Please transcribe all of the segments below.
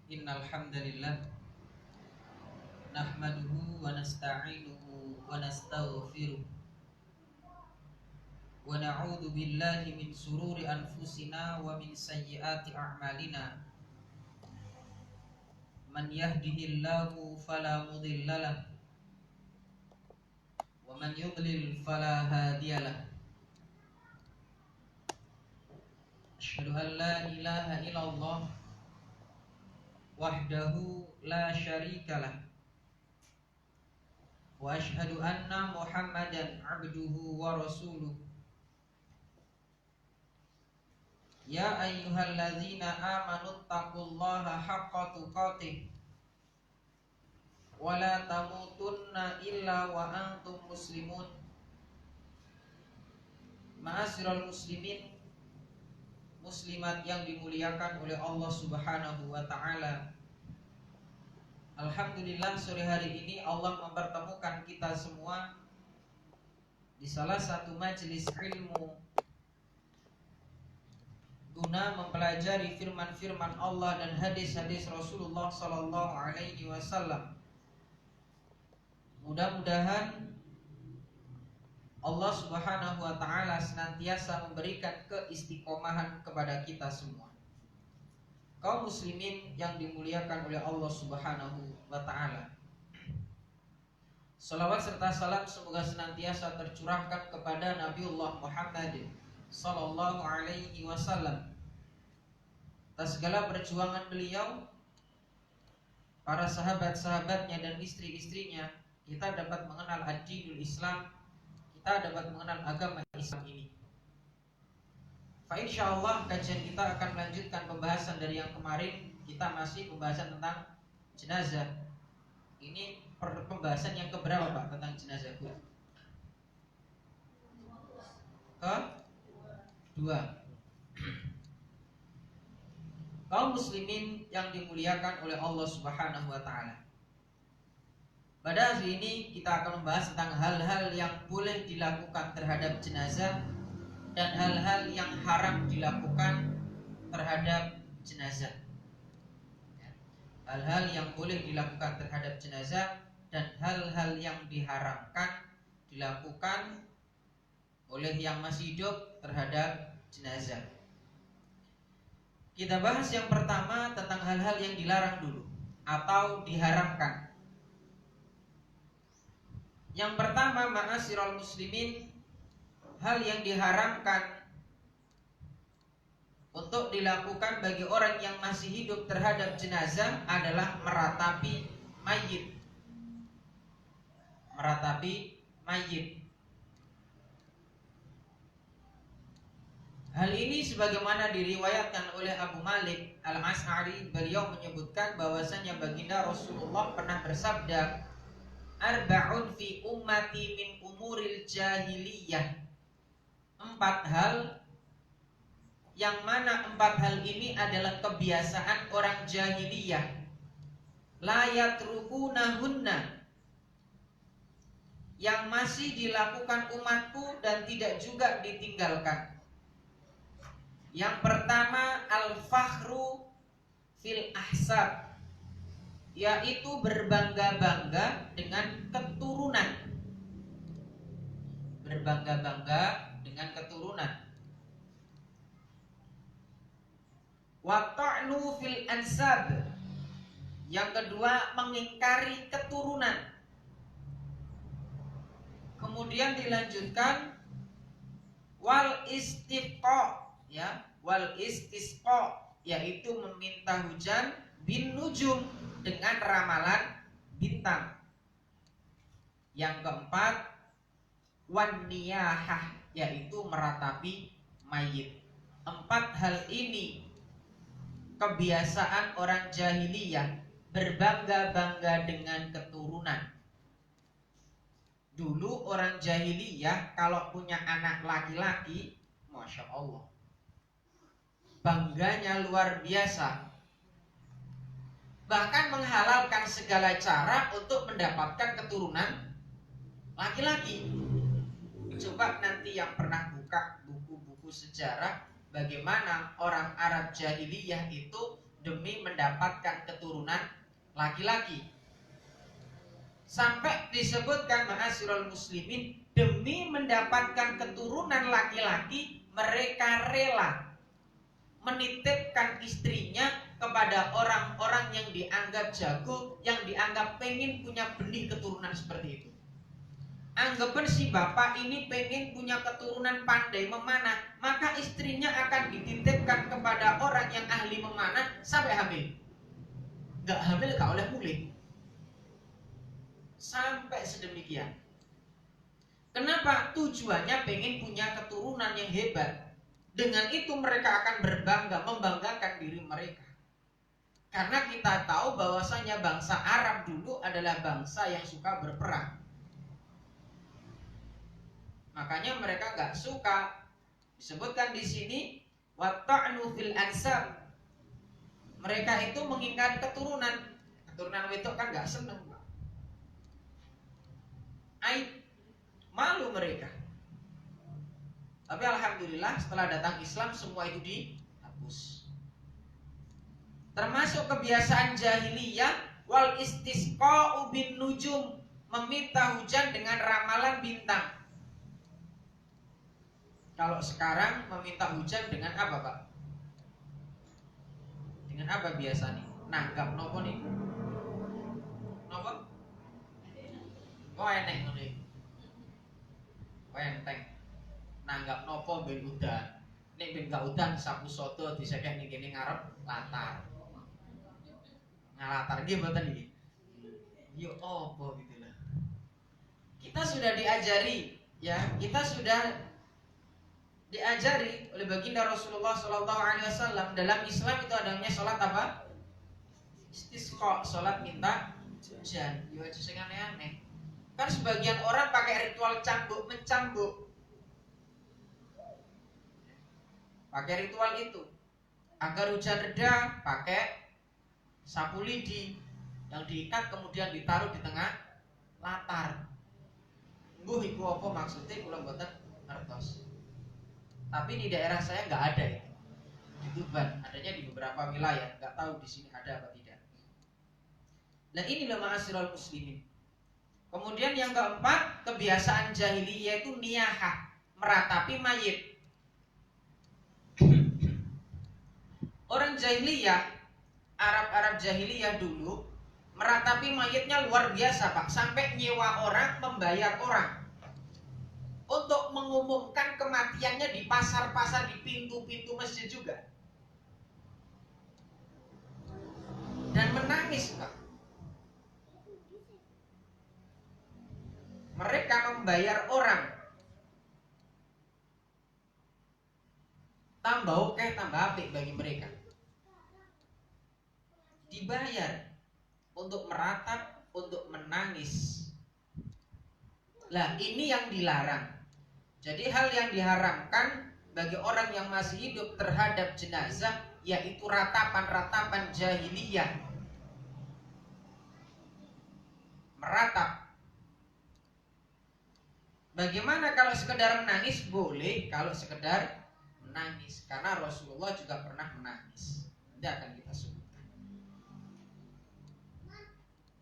Innal hamdalillah nahmaduhu wa nasta'inuhu wa nastaghfiruh wa na'udzu billahi min sururi anfusina wa min sayyiati a'malina. Man yahdihillahu fala mudhillalah wa man yudlil fala hadiyalah. Asyhadu an la ilaha illallah wahdahu la syarikalah wa asyhadu anna Muhammadan abduhu wa rasuluh. Ya ayyuhalladzina amanu taqullaha haqqa tuqatih wa la tamutunna illa wa antum muslimun. Ma'asyiral muslimin, muslimat yang dimuliakan oleh Allah Subhanahu wa taala. Alhamdulillah, sore hari ini Allah mempertemukan kita semua di salah satu majelis ilmu guna mempelajari firman-firman Allah dan hadis-hadis Rasulullah sallallahu alaihi wasallam. Mudah-mudahan Allah Subhanahu wa taala senantiasa memberikan keistiqomahan kepada kita semua. Kaum muslimin yang dimuliakan oleh Allah Subhanahu wa taala. Salawat serta salam semoga senantiasa tercurahkan kepada Nabiullah Muhammad sallallahu alaihi wasallam. Atas segala perjuangan beliau, para sahabat-sahabatnya dan istri-istrinya, kita dapat mengenal ad-dinul Islam, kita dapat mengenal agama Islam ini. Fa insyaallah kajian kita akan melanjutkan pembahasan dari yang kemarin. Kita masih pembahasan tentang jenazah. Ini pembahasan yang keberapa Pak tentang jenazah? Kedua. Kaum muslimin yang dimuliakan oleh Allah Subhanahu wa taala. Pada hari ini kita akan membahas tentang hal-hal yang boleh dilakukan terhadap jenazah dan hal-hal yang haram dilakukan terhadap jenazah. Hal-hal yang boleh dilakukan terhadap jenazah dan hal-hal yang diharamkan dilakukan oleh yang masih hidup terhadap jenazah. Kita bahas yang pertama tentang hal-hal yang dilarang dulu atau diharamkan. Yang pertama, ma'asyiral muslimin, hal yang diharamkan untuk dilakukan bagi orang yang masih hidup terhadap jenazah adalah meratapi mayit. Meratapi mayit. Hal ini sebagaimana diriwayatkan oleh Abu Malik Al-Asy'ari, beliau menyebutkan bahwasanya baginda Rasulullah pernah bersabda, "Arba'un fi ummati min umuril jahiliyah." 4 hal, yang mana 4 hal ini adalah kebiasaan orang jahiliyah. La yatrukunahunna, yang masih dilakukan umatku dan tidak juga ditinggalkan. Yang pertama, al-fakhru fil ahsab, yaitu berbangga-bangga dengan keturunan. Berbangga-bangga dengan keturunan. Wa ta'nu fil ansab, yang kedua mengingkari keturunan. Kemudian dilanjutkan wal istisqa, ya, wal istisqa, yaitu meminta hujan bin nujum, dengan ramalan bintang. Yang keempat, wan niyahah, yaitu meratapi mayit. 4 hal ini kebiasaan orang jahiliyah, berbangga-bangga dengan keturunan. Dulu orang jahiliyah kalau punya anak laki-laki, Masya Allah, bangganya luar biasa. Bahkan menghalalkan segala cara untuk mendapatkan keturunan laki-laki. Coba nanti yang pernah buka buku-buku sejarah, bagaimana orang Arab jahiliyah itu demi mendapatkan keturunan laki-laki. Sampai disebutkan ma'asyiral muslimin, demi mendapatkan keturunan laki-laki mereka rela menitipkan istrinya kepada orang-orang yang dianggap jago, yang dianggap pengen punya benih keturunan seperti itu. Anggapan si bapak ini pengen punya keturunan pandai memanah, maka istrinya akan dititipkan kepada orang yang ahli memanah sampai hamil. Gak hamil gak oleh mulih. Sampai sedemikian. Kenapa? Tujuannya pengen punya keturunan yang hebat. Dengan itu mereka akan berbangga, membanggakan diri mereka. Karena kita tahu bahwasanya bangsa Arab dulu adalah bangsa yang suka berperang. Makanya mereka nggak suka. Disebutkan di sini wata'nu fil ansab. Mereka itu mengingat keturunan. Keturunan itu kan nggak seneng, Pak. Aib, malu mereka. Tapi alhamdulillah setelah datang Islam semua itu dihapus. Termasuk kebiasaan jahiliyah wal istisqa'u bin nujum, meminta hujan dengan ramalan bintang. Kalau sekarang meminta hujan dengan apa, Pak? Dengan apa biasanya? Nanggap nopo nih? Nopo? Oh enek ngono iki. Oh enteng. Nanggap nopo ben udan. Nek ben gak udan sapu soto disekek ning kene ngarep latar. Ngalatar nggih mboten iki. Yo opo gitu lah. Kita sudah diajari ya, kita sudah diajari oleh baginda Rasulullah SAW. Dalam Islam itu adanya sholat apa? Istisqa, sholat minta hujan. Yo aja sing aneh-aneh. Kan sebagian orang pakai ritual cambuk mencambuk. Pakai ritual itu agar hujan reda, pakai sapu lidi yang diikat kemudian ditaruh di tengah latar. Mbuh iku apa maksudnya kula mboten ngertos. Tapi di daerah saya nggak ada itu. Di Tuban, adanya di beberapa wilayah, nggak tahu di sini ada apa tidak. Nah inilah ma'asyiral muslimin. Kemudian yang keempat, kebiasaan jahiliyah itu niyahah, meratapi mayit. Orang jahiliyah, Arab jahiliyah dulu meratapi mayitnya luar biasa, Pak. Sampai nyewa orang, membayar orang untuk mengumumkan kematiannya di pasar-pasar, di pintu-pintu masjid juga. Dan menangis, Pak. Mereka membayar orang. Tambah oke, tambah apik bagi mereka. Dibayar untuk meratap, untuk menangis. Lah ini yang dilarang. Jadi hal yang diharamkan bagi orang yang masih hidup terhadap jenazah yaitu ratapan-ratapan jahiliyah. Meratap. Bagaimana kalau sekedar menangis? Boleh kalau sekedar menangis. Karena Rasulullah juga pernah menangis. Nanti akan kita sebutkan.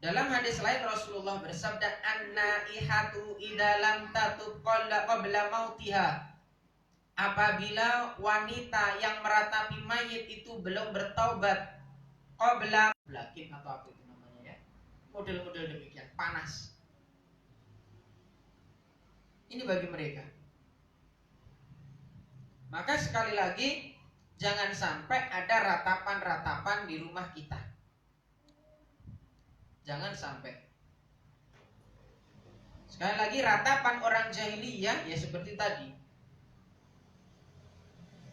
Dalam hadis lain Rasulullah bersabda, "An-naihatu idza lam tatub qabla mautiha." Apabila wanita yang meratapi mayit itu belum bertaubat qabla blakin atau apa itu namanya ya. Model-model demikian, panas. Ini bagi mereka. Maka sekali lagi jangan sampai ada ratapan-ratapan di rumah kita. Jangan sampai. Sekali lagi ratapan orang jahiliyah ya seperti tadi.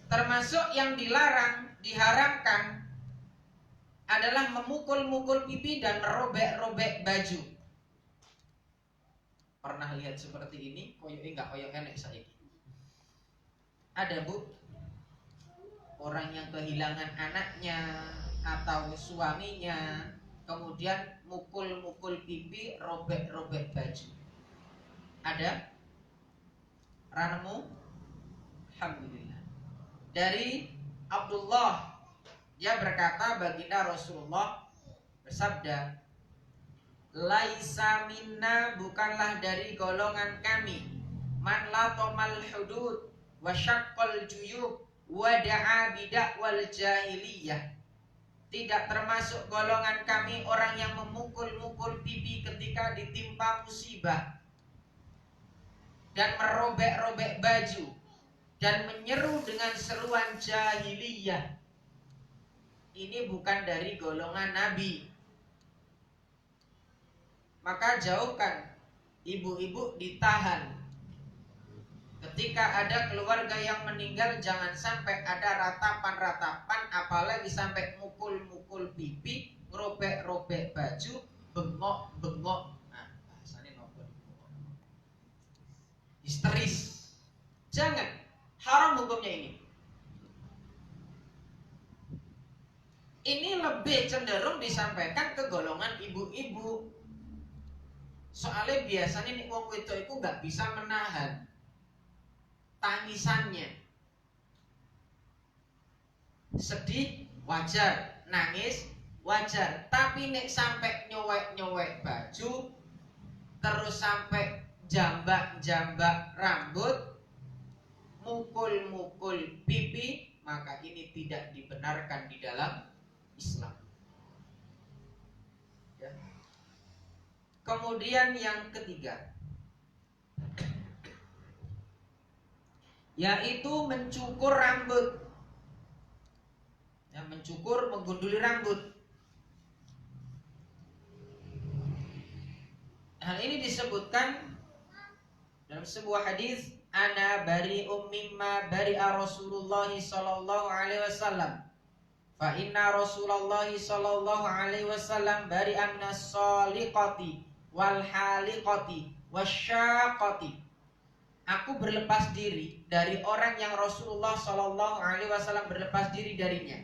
Termasuk yang dilarang, diharamkan adalah memukul-mukul pipi dan merobek-robek baju. Pernah lihat seperti ini? Koyok enggak koyok enek saiki. Ada Bu, orang yang kehilangan anaknya atau suaminya, kemudian mukul-mukul pipi, robek-robek baju. Ada? Ranemu? Alhamdulillah. Dari Abdullah, dia berkata baginda Rasulullah bersabda, laisa minna, bukanlah dari golongan kami, man latomal hudud wa syaqqal juyub wa da'a bidakwal jahiliyah. Tidak termasuk golongan kami orang yang memukul-mukul pipi ketika ditimpa musibah dan merobek-robek baju dan menyeru dengan seruan jahiliyah. Ini bukan dari golongan Nabi. Maka jauhkan ibu-ibu ditahan. Ketika ada keluarga yang meninggal, jangan sampai ada ratapan-ratapan, apalagi sampai mukul-mukul pipi, robek-robek baju, bengok-bengok. Nah, bahasanya nopo, histeris. Jangan, haram hukumnya ini. Ini lebih cenderung disampaikan ke golongan ibu-ibu. Soalnya biasanya nih wong wedok itu nggak bisa menahan tangisannya. Sedih wajar, nangis wajar, tapi nek sampai nyowek-nyowek baju, terus sampai jambak-jambak rambut, mukul-mukul pipi, maka ini tidak dibenarkan di dalam Islam. Ya. Kemudian yang ketiga, yaitu mencukur rambut. Ya, mencukur, menggunduli rambut. Hal ini disebutkan dalam sebuah hadis, ana bari'um mimma bari'a Rasulullah sallallahu alaihi wasallam. Fa inna Rasulullah sallallahu alaihi wasallam bari'a minas saliqati wal haliqati wasyaqati. Aku berlepas diri dari orang yang Rasulullah sallallahu alaihi wasallam berlepas diri darinya.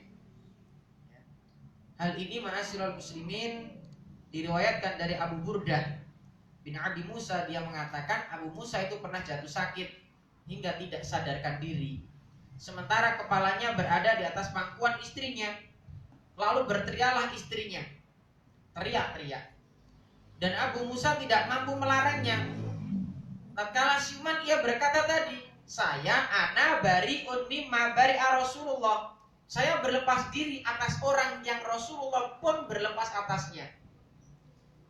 Hal ini ma'asyiral muslimin diriwayatkan dari Abu Burdah bin Abi Musa. Dia mengatakan Abu Musa itu pernah jatuh sakit hingga tidak sadarkan diri, sementara kepalanya berada di atas pangkuan istrinya. Lalu berteriaklah istrinya, teriak-teriak, dan Abu Musa tidak mampu melarangnya. Tatkala siuman ia berkata tadi, saya ana bari'un mimma bari'a Rasulullah. Saya berlepas diri atas orang yang Rasulullah pun berlepas atasnya.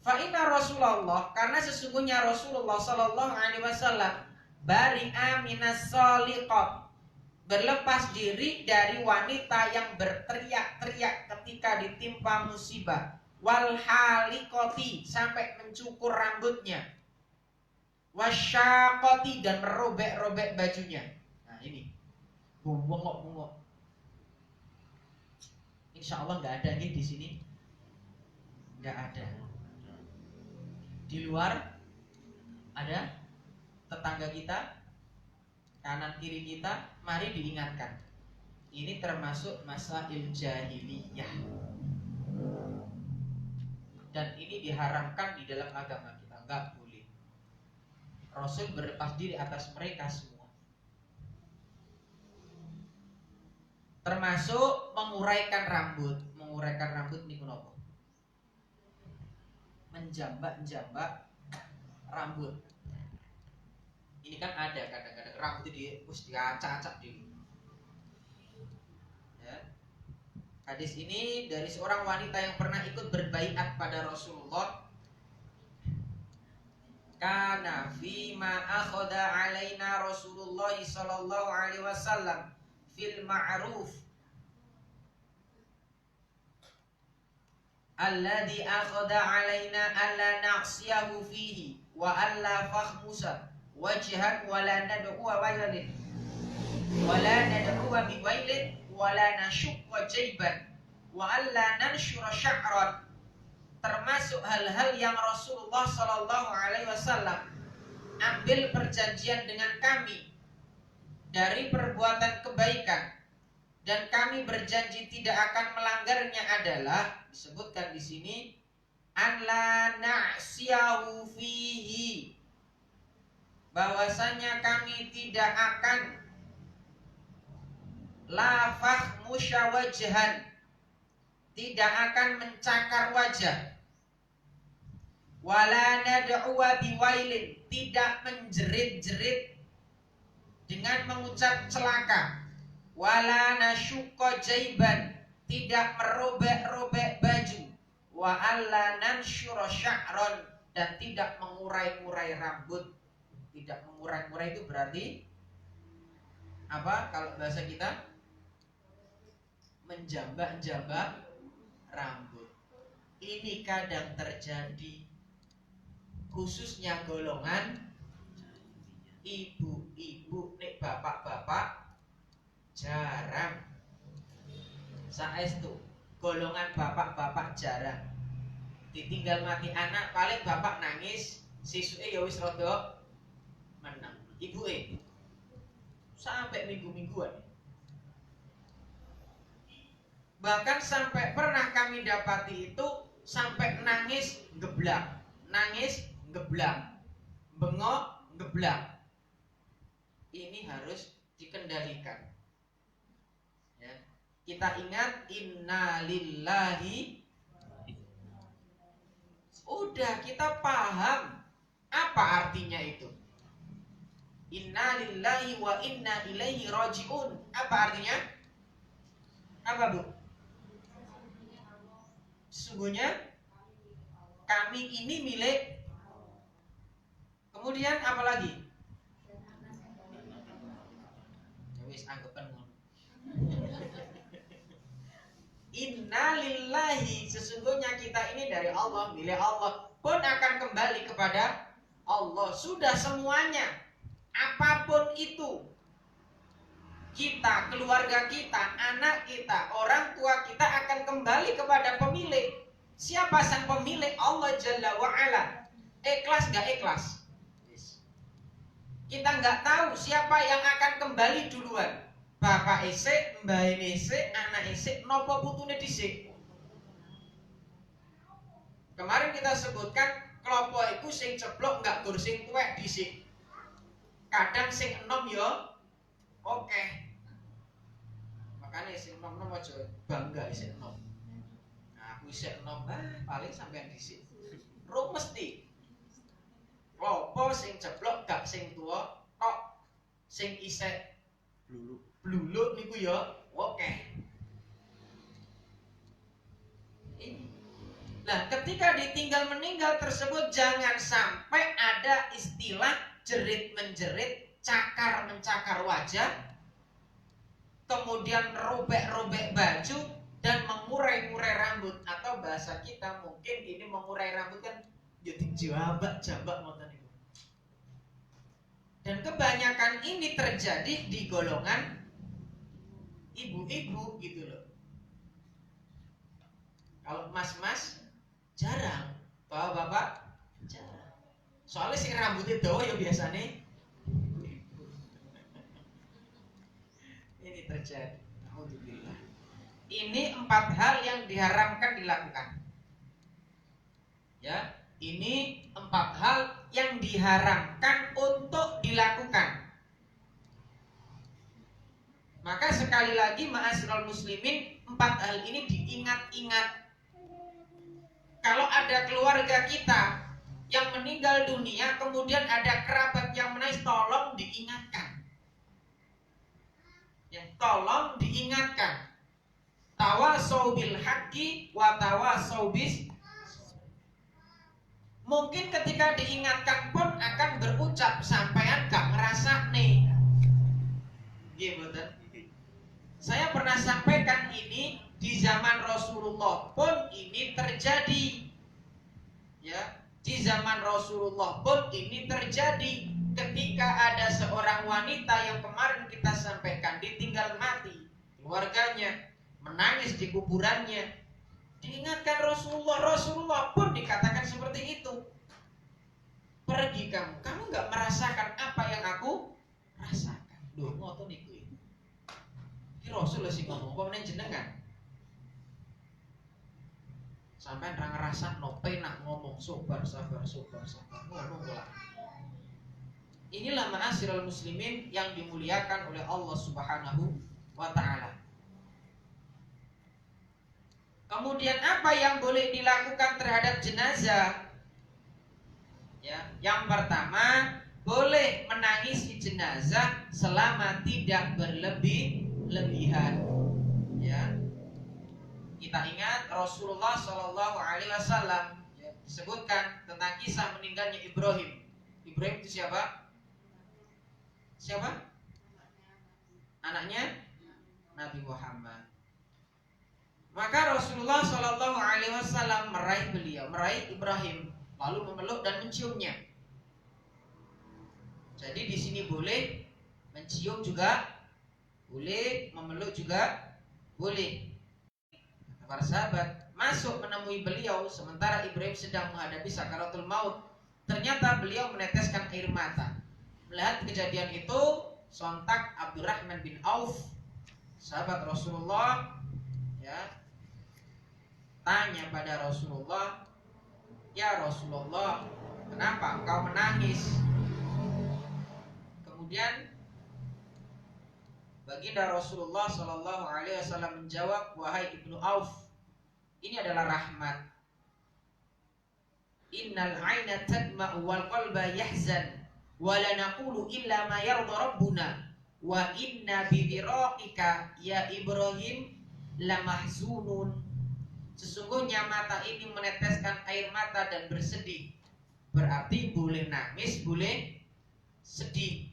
Fa inna Rasulullah, karena sesungguhnya Rasulullah sallallahu alaihi wasallam bari'a minas saliqat, berlepas diri dari wanita yang berteriak-teriak ketika ditimpa musibah, wal haliqati, sampai mencukur rambutnya, wasyaqati, dan merobek-robek bajunya. Nah ini bungok-bungok. Insya Allah nggak ada nih di sini, nggak ada. Di luar ada tetangga kita, kanan kiri kita, mari diingatkan. Ini termasuk masail jahiliyah, dan ini diharamkan di dalam agama kita, nggak boleh. Rasul berlepas diri atas mereka semua. Termasuk menguraikan rambut. Menguraikan rambut ini kenapa? Menjambak-jambak rambut. Ini kan ada kadang-kadang rambut diacak-acak dulu. Ya. Hadis ini dari seorang wanita yang pernah ikut berbaiat pada Rasulullah. Kana fima akhadha alaina Rasulullah sallallahu alaihi wasallam fil ma'ruf alladhi akhadha alaina alla na'siyahu fihi wa alla fakhmusa wajhan wa la nad'u wailin wa la nad'u biwailin wa la nashqa jayban wa alla nanshura sya'ran. Termasuk hal-hal yang Rasulullah sallallahu alaihi wasallam ambil perjanjian dengan kami dari perbuatan kebaikan, dan kami berjanji tidak akan melanggarnya adalah, disebutkan di sini, an la na'siyahu fihi, bahwasanya kami tidak akan la fakhmusha wajhan, tidak akan mencakar wajah. Wala nad'uwa biwailin, tidak menjerit-jerit dengan mengucap celaka. Wala nasyuqa jaiban, tidak merobek-robek baju. Wa alla nansyura sya'ron, dan tidak mengurai-urai rambut. Tidak mengurai-urai itu berarti apa kalau bahasa kita? Menjambak-jambak rambut. Ini kadang terjadi khususnya golongan ibu-ibu, nek bapak-bapak jarang. Saestu golongan bapak-bapak jarang. Ditinggal mati anak paling bapak nangis, sisuke ya wis rada meneng. Ibuke sampai minggu-mingguan. Bahkan sampai pernah kami dapati itu sampai nangis geblak, bengok geblak. Ini harus dikendalikan. Ya. Kita ingat innalillahi. Udah kita paham apa artinya itu. Innalillahi wa inna ilaihi rajiun. Apa artinya? Apa Bu? Sesungguhnya kami ini milik. Kemudian apa lagi? Ya wis anggapan ngono. Innalillahi, sesungguhnya kita ini dari Allah, milik Allah, pun akan kembali kepada Allah. Sudah semuanya, apapun itu, kita, keluarga kita, anak kita, orang tua kita akan kembali kepada pemilik. Siapa sang pemilik? Allah Jalla wa'ala. Ikhlas gak ikhlas? Kita gak tahu siapa yang akan kembali duluan. Bapak isik, mbah isik, anak isik, nopo putune dhisik. Kemarin kita sebutkan klopo iku sing ceblok gak gur sing tuwek dhisik. Kadang sing enom ya oke. Makanya sing enom aja bangga isik enom. Nah, aku isik enom paling sampean dhisik. Ro mesti. Klopo sing ceblok gak sing tuwa tok, sing isik bluluk niku ya oke. Nah, ketika ditinggal meninggal tersebut jangan sampai ada istilah jerit-menjerit, cakar-mencakar wajah, kemudian robek-robek baju dan mengurai-ngurai rambut, atau bahasa kita mungkin ini mengurai rambut kan jadi jambak ngoten niku. Dan kebanyakan ini terjadi di golongan ibu-ibu gitu loh. Kalau mas-mas jarang, bapak-bapak jarang. Soalnya sing rambutnya dawa ya biasanya ini terjadi. Alhamdulillah. Ini 4 hal yang diharamkan dilakukan. Ya, ini 4 hal yang diharamkan untuk dilakukan. Maka sekali lagi ma'asyiral muslimin, 4 hal ini diingat-ingat. Kalau ada keluarga kita yang meninggal dunia, kemudian ada kerabat yang menangis, tolong diingatkan. Ya, tolong diingatkan. Tawasau bil haqqi wa tawasau bis. Mungkin ketika diingatkan pun akan berucap sampean gak ngerasa nih. Gimana? Saya pernah sampaikan ini di zaman Rasulullah pun ini terjadi. Ya, di zaman Rasulullah pun ini terjadi. Ketika ada seorang wanita yang kemarin kita sampaikan ditinggal mati, keluarganya menangis di kuburannya, diingatkan Rasulullah pun dikatakan seperti itu. Pergi kamu nggak merasakan apa yang aku rasakan. Duh, ngoten niku. Ki Rasul sing ngomong apa meneh jenengan. Sampai ra ngrasakno penak ngomong sabar. Ngono lah. Inilah ma'asyiral muslimin yang dimuliakan oleh Allah Subhanahu wa taala. Kemudian apa yang boleh dilakukan terhadap jenazah? Ya, yang pertama, boleh menangisi jenazah selama tidak berlebih-lebihan. Ya, kita ingat Rasulullah Shallallahu Alaihi Wasallam disebutkan tentang kisah meninggalnya Ibrahim. Ibrahim itu siapa? Siapa? Anaknya Nabi Muhammad. Maka Rasulullah Shallallahu Alaihi Wasallam meraih Ibrahim, lalu memeluk dan menciumnya. Jadi di sini boleh mencium juga, boleh memeluk juga, boleh. Para sahabat masuk menemui beliau sementara Ibrahim sedang menghadapi sakaratul maut. Ternyata beliau meneteskan air mata. Melihat kejadian itu, sontak Abdurrahman bin Auf, sahabat Rasulullah, ya, tanya pada Rasulullah, "Ya Rasulullah, kenapa engkau menangis?" Kemudian baginda Rasulullah Shallallahu Alaihi Wasallam menjawab, "Wahai Ibnu Auf, ini adalah rahmat. Innal aina tadma'u wal qalba yahzan, wa la naqulu illa ma yarda rabbuna, wa inna bi firaqika ya Ibrahim lamahzunun." Sesungguhnya mata ini meneteskan air mata dan bersedih. Berarti boleh nangis, boleh sedih.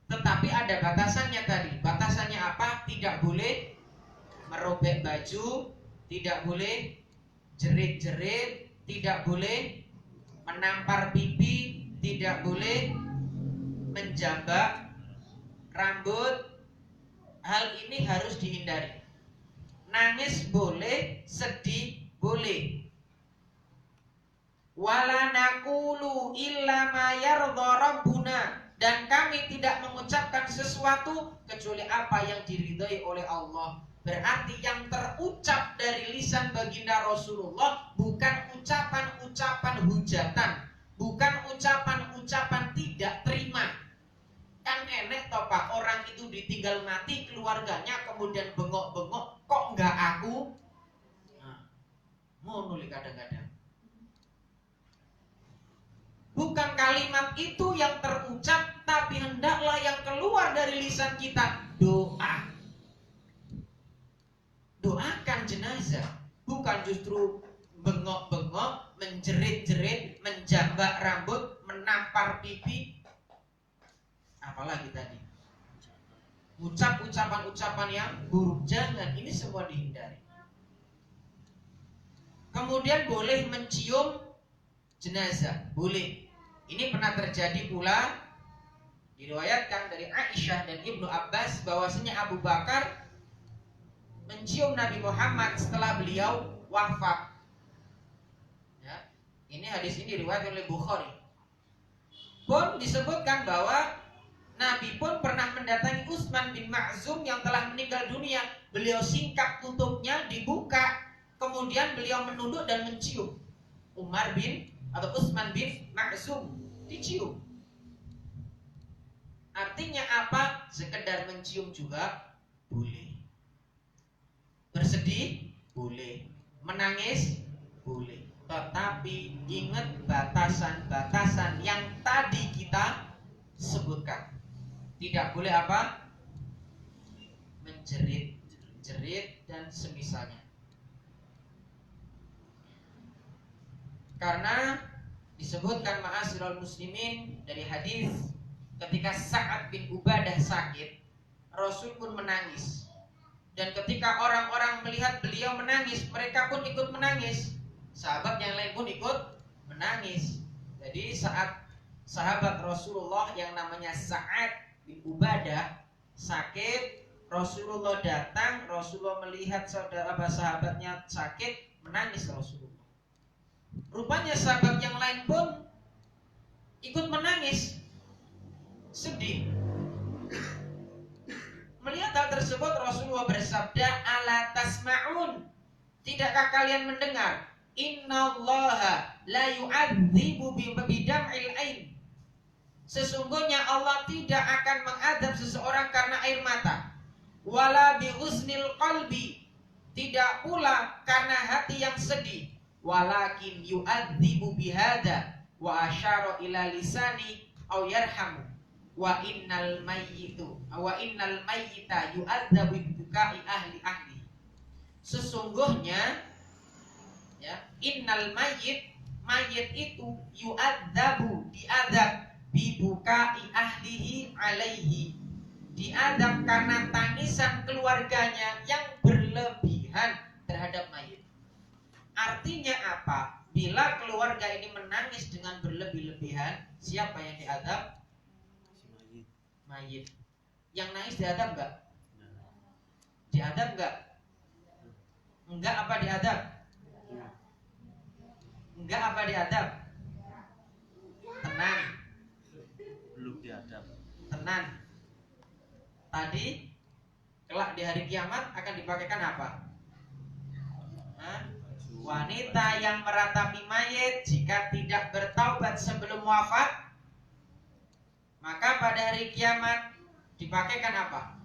Tetapi ada batasannya tadi. Batasannya apa? Tidak boleh merobek baju, tidak boleh jerit-jerit, tidak boleh menampar pipi, tidak boleh menjambak rambut. Hal ini harus dihindari. Nangis boleh, sedih boleh. Wala naqulu illa ma yardha rabbuna, dan kami tidak mengucapkan sesuatu kecuali apa yang diridhai oleh Allah. Berarti yang terucap dari lisan baginda Rasulullah bukan ucapan-ucapan hujatan, bukan ucapan-ucapan tidak terima. Kan enek toh Pak, orang itu ditinggal mati keluarganya kemudian bengok-bengok, kok enggak aku? Nah, mau nulis kadang-kadang. Bukan kalimat itu yang terucap, tapi hendaklah yang keluar dari lisan kita doa. Doakan jenazah, bukan justru bengok-bengok, menjerit-jerit, menjambak rambut, menampar pipi, apalagi tadi ucap ucapan-ucapan yang buruk. Jangan, ini semua dihindari. Kemudian boleh mencium jenazah, boleh. Ini pernah terjadi pula, diriwayatkan dari Aisyah dan Ibnu Abbas bahwasanya Abu Bakar mencium Nabi Muhammad setelah beliau wafat. Ya, ini hadis ini diriwayatkan oleh Bukhari. Pun disebutkan bahwa Nabi pun pernah mendatangi Utsman bin Ma'zum yang telah meninggal dunia. Beliau singkap tutupnya, dibuka, kemudian beliau menunduk dan mencium Umar bin atau Utsman bin Ma'zum, dicium. Artinya apa? Sekedar mencium juga boleh. Bersedih boleh, menangis boleh. Tetapi ingat batasan-batasan yang tadi kita sebutkan. Tidak boleh apa? Menjerit-jerit dan semisalnya. Karena disebutkan ma'asyiral muslimin dari hadis ketika Sa'ad bin Ubadah sakit, Rasul pun menangis. Dan ketika orang-orang melihat beliau menangis, mereka pun ikut menangis. Sahabat yang lain pun ikut menangis. Jadi saat sahabat Rasulullah yang namanya Sa'ad bin Ubadah sakit, Rasulullah datang, Rasulullah melihat sahabatnya sakit, menangis Rasulullah. Rupanya sahabat yang lain pun ikut menangis, sedih. Melihat hal tersebut, Rasulullah bersabda, "Ala tasma'un? Tidakkah kalian mendengar? Innallaha la yu'adzibu bidam'il ain." Sesungguhnya Allah tidak akan mengadab seseorang karena air mata. Wala bi husnil qalbi. tidak pula karena hati yang sedih, walakin yu'adzibu bihada wa asyara ila lisani aw yarhamu wa innal mayyita yu'adzabu bibukai ahli. Sesungguhnya ya, innal mayyit itu yu'adzabu, diadzab, bibukai ahlihi alaihi, diadab karena tangisan keluarganya yang berlebihan terhadap mayit. Artinya apa? Bila keluarga ini menangis dengan berlebih-lebihan, siapa yang diadab? Mayit. Yang nangis diadab enggak? Diadab enggak? Enggak apa diadab? Enggak apa diadab? Tenang. Belum diadab. Tenang. Tadi kelak di hari kiamat akan dipakaikan apa? Wanita yang meratapi mayit jika tidak bertaubat sebelum wafat, maka pada hari kiamat dipakaikan apa?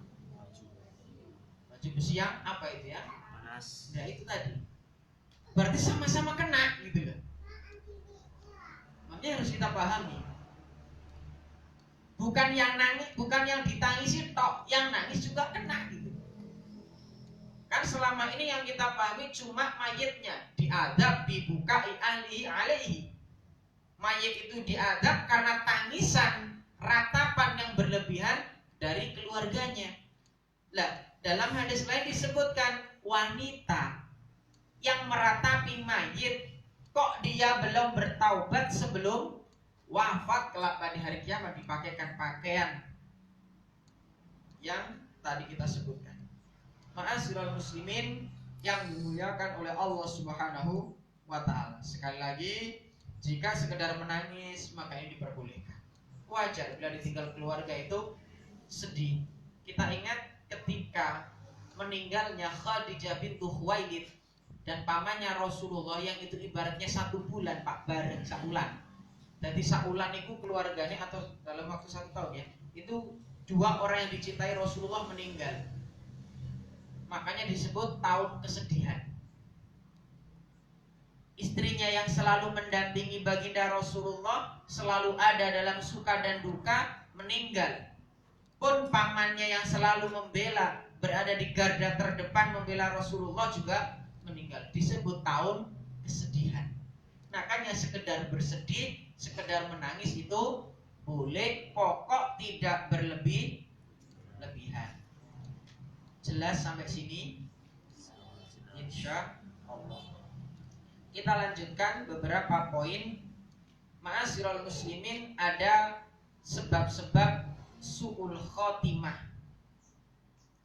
Baju besi yang apa itu ya? Panas. Ya itu tadi. Berarti sama-sama kena gitu loh. Makanya harus kita pahami. Bukan yang nangis, bukan yang ditangisi tok, yang nangis juga kena gitu. Kan selama ini yang kita pahami cuma mayitnya diadab bibukai ahlihi alaihi. Mayit itu diadab karena tangisan, ratapan yang berlebihan dari keluarganya. Lah, dalam hadis lain disebutkan wanita yang meratapi mayit kok dia belum bertaubat sebelum wafat, kelak pada hari kiamat dipakaikan pakaian yang tadi kita sebutkan. Ma'asyiral muslimin yang dimuliakan oleh Allah Subhanahu wa taala. Sekali lagi, jika sekedar menangis maka ini diperbolehkan. Wajar bila ditinggal keluarga itu sedih. Kita ingat ketika meninggalnya Khadijah bintu Khuwailid dan pamannya Rasulullah yang itu ibaratnya 1 bulan Pak bareng saulan. Jadi saulan itu keluarganya atau dalam waktu 1 tahun ya, itu 2 orang yang dicintai Rasulullah meninggal. Makanya disebut tahun kesedihan. Istrinya yang selalu mendampingi baginda Rasulullah, selalu ada dalam suka dan duka, meninggal. Pun pamannya yang selalu membela, berada di garda terdepan membela Rasulullah juga meninggal. Disebut tahun kesedihan. Makanya sekedar bersedih, sekedar menangis itu boleh, pokok tidak berlebihan. Jelas sampai sini? Insya Allah. Kita lanjutkan beberapa poin. Ma'asyiral muslimin, ada sebab-sebab su'ul khotimah.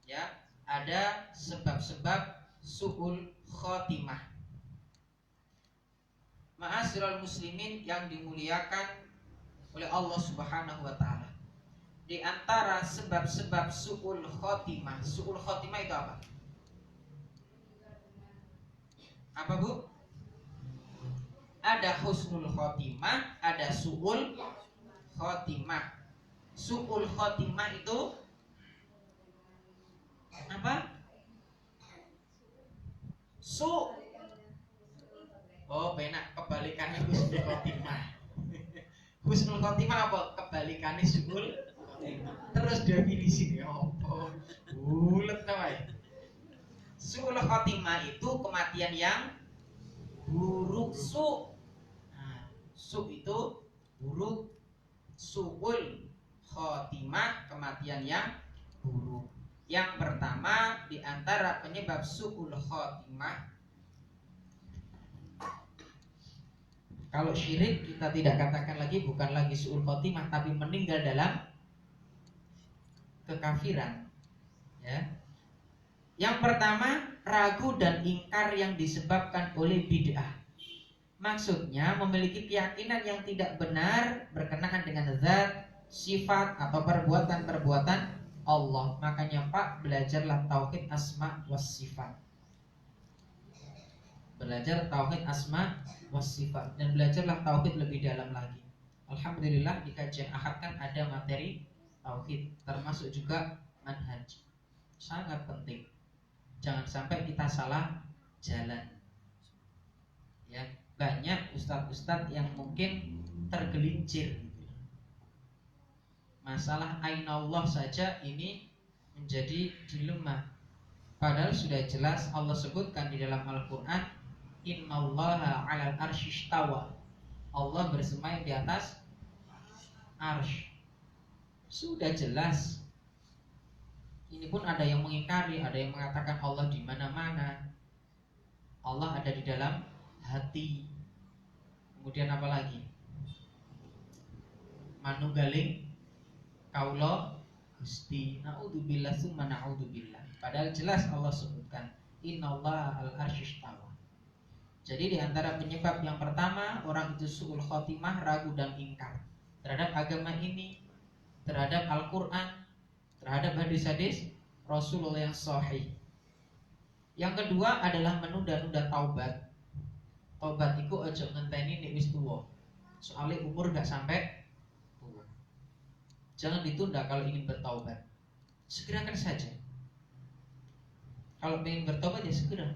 Ya, ada sebab-sebab su'ul khotimah. Ma'asyiral muslimin yang dimuliakan oleh Allah Subhanahu wa taala. Di antara sebab-sebab su'ul khotimah. Su'ul khotimah itu apa? Apa Bu? Ada husnul khotimah, ada su'ul khotimah. Su'ul khotimah itu apa? Oh, benak kebalikannya husnul khotimah. Husnul khotimah apa? Kebalikannya su'ul. Terus definisi apa? Bulet namanya. Su'ul khotimah itu kematian yang buruk. Su itu buruk. Su'ul khotimah kematian yang buruk. Yang pertama di antara penyebab su'ul khotimah, kalau syirik kita tidak katakan lagi, bukan lagi su'ul khotimah, tapi meninggal dalam kekafiran. Ya. Yang pertama, ragu dan ingkar yang disebabkan oleh bid'ah. Maksudnya memiliki keyakinan yang tidak benar berkenaan dengan zat, sifat atau perbuatan-perbuatan Allah. Makanya Pak, belajarlah tauhid asma was sifat. Belajar tauhid asma was sifat dan belajarlah tauhid lebih dalam lagi. Alhamdulillah di kajian Ahad kan ada materi tauhid, termasuk juga manhaj. Sangat penting. Jangan sampai kita salah jalan. Ya, banyak ustadz-ustadz yang mungkin tergelincir gitu. Masalah ainallah saja ini menjadi dilema. Padahal sudah jelas Allah sebutkan di dalam Al-Quran, innallaha 'alal arsy istawa. Allah bersemayam di atas arsy. Sudah jelas. Ini pun ada yang mengingkari, ada yang mengatakan Allah di mana-mana. Allah ada di dalam hati. Kemudian apa lagi? Manugaling kaula Gusti. Naudzubillah summa naudzubillah. Padahal jelas Allah sebutkan innallaha 'alal arsy istawa. Jadi di antara penyebab yang pertama, orang itu su'ul khotimah, ragu dan ingkar terhadap agama ini, terhadap Al-Quran, terhadap hadis-hadis Rasulullah yang sahih. Yang kedua adalah menunda-nunda taubat. Taubat itu aja ngenteni nek wis tuwa. Soalnya umur gak sampai tua. Jangan ditunda kalau ingin bertaubat. Segerakan saja. Kalau ingin bertobat ya segera.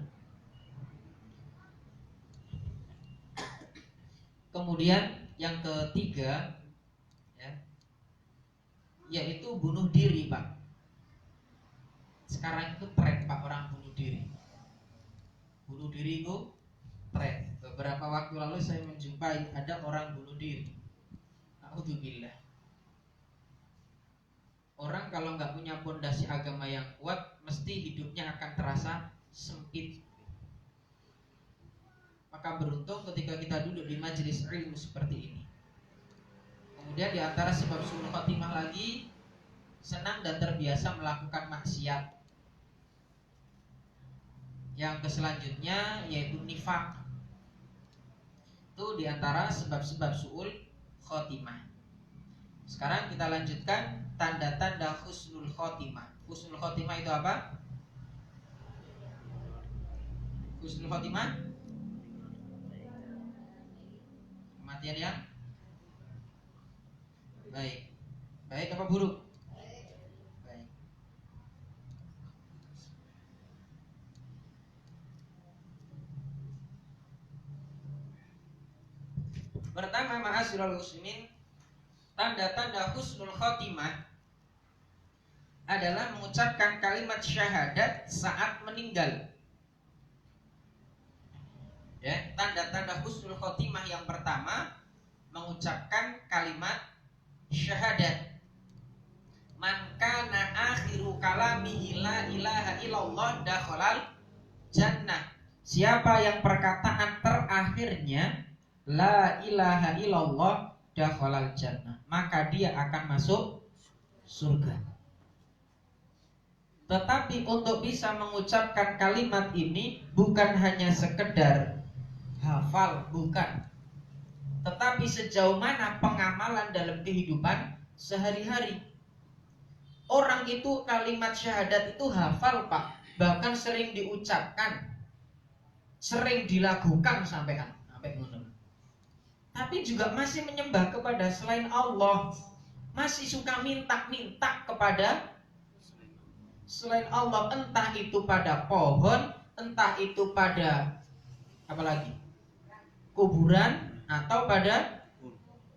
Kemudian yang ketiga, ya, yaitu bunuh diri, Pak. Sekarang itu tren, Pak, orang bunuh diri. Bunuh diri itu tren. Beberapa waktu lalu saya menjumpai ada orang bunuh diri. Alhamdulillah. Orang kalau nggak punya pondasi agama yang kuat, mesti hidupnya akan terasa sempit. Maka beruntung ketika kita duduk di majelis ilmu seperti ini. Kemudian di antara sebab su'ul khotimah lagi, senang dan terbiasa melakukan maksiat. Yang selanjutnya yaitu nifaq. Itu di antara sebab-sebab su'ul khotimah. Sekarang kita lanjutkan tanda-tanda husnul khotimah. Husnul khotimah itu apa? Husnul khotimah kematian yang baik. Baik apa buruk? Baik. Pertama, ma'asyiral muslimin, tanda-tanda husnul khotimah adalah mengucapkan kalimat syahadat saat meninggal. Ya, tanda-tanda husnul khotimah yang pertama, mengucapkan kalimat syahadat. Man kana akhiru kalamihi la ilaha illallah dakhalal jannah. Siapa yang perkataan terakhirnya la ilaha illallah dakhalal jannah, maka dia akan masuk surga. Tetapi untuk bisa mengucapkan kalimat ini bukan hanya sekedar hafal, bukan. Tetapi sejauh mana pengamalan dalam kehidupan sehari-hari. Orang itu kalimat syahadat itu hafal, Pak. Bahkan sering diucapkan, sering dilakukan sampai ngono. Tapi juga masih menyembah kepada selain Allah. Masih suka minta-minta kepada selain Allah. Entah itu pada pohon, entah itu pada apa lagi? Kuburan, atau pada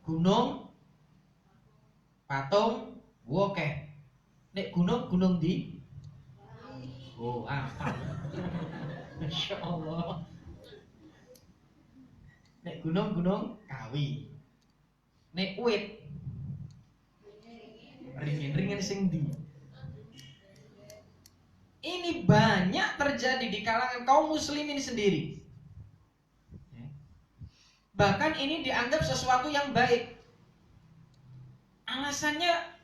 gunung, patung, woke. Nek gunung di apa? Masya Allah. Nek gunung kawi. Nek wit ringin sing di. Ini banyak terjadi di kalangan kaum muslimin sendiri. Bahkan ini dianggap sesuatu yang baik. Alasannya,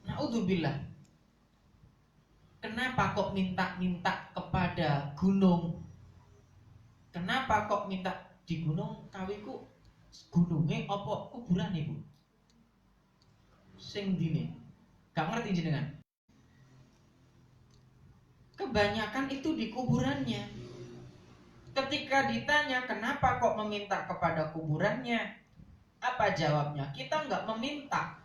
naudzubillah. Kenapa kok minta-minta kepada gunung? Kenapa kok minta di gunung kawiku? Gunungnya apa kuburan ibu? Sing dini. Gak ngerti jenengan? Kebanyakan itu di kuburannya. Ketika ditanya kenapa kok meminta kepada kuburannya, apa jawabnya? Kita nggak meminta,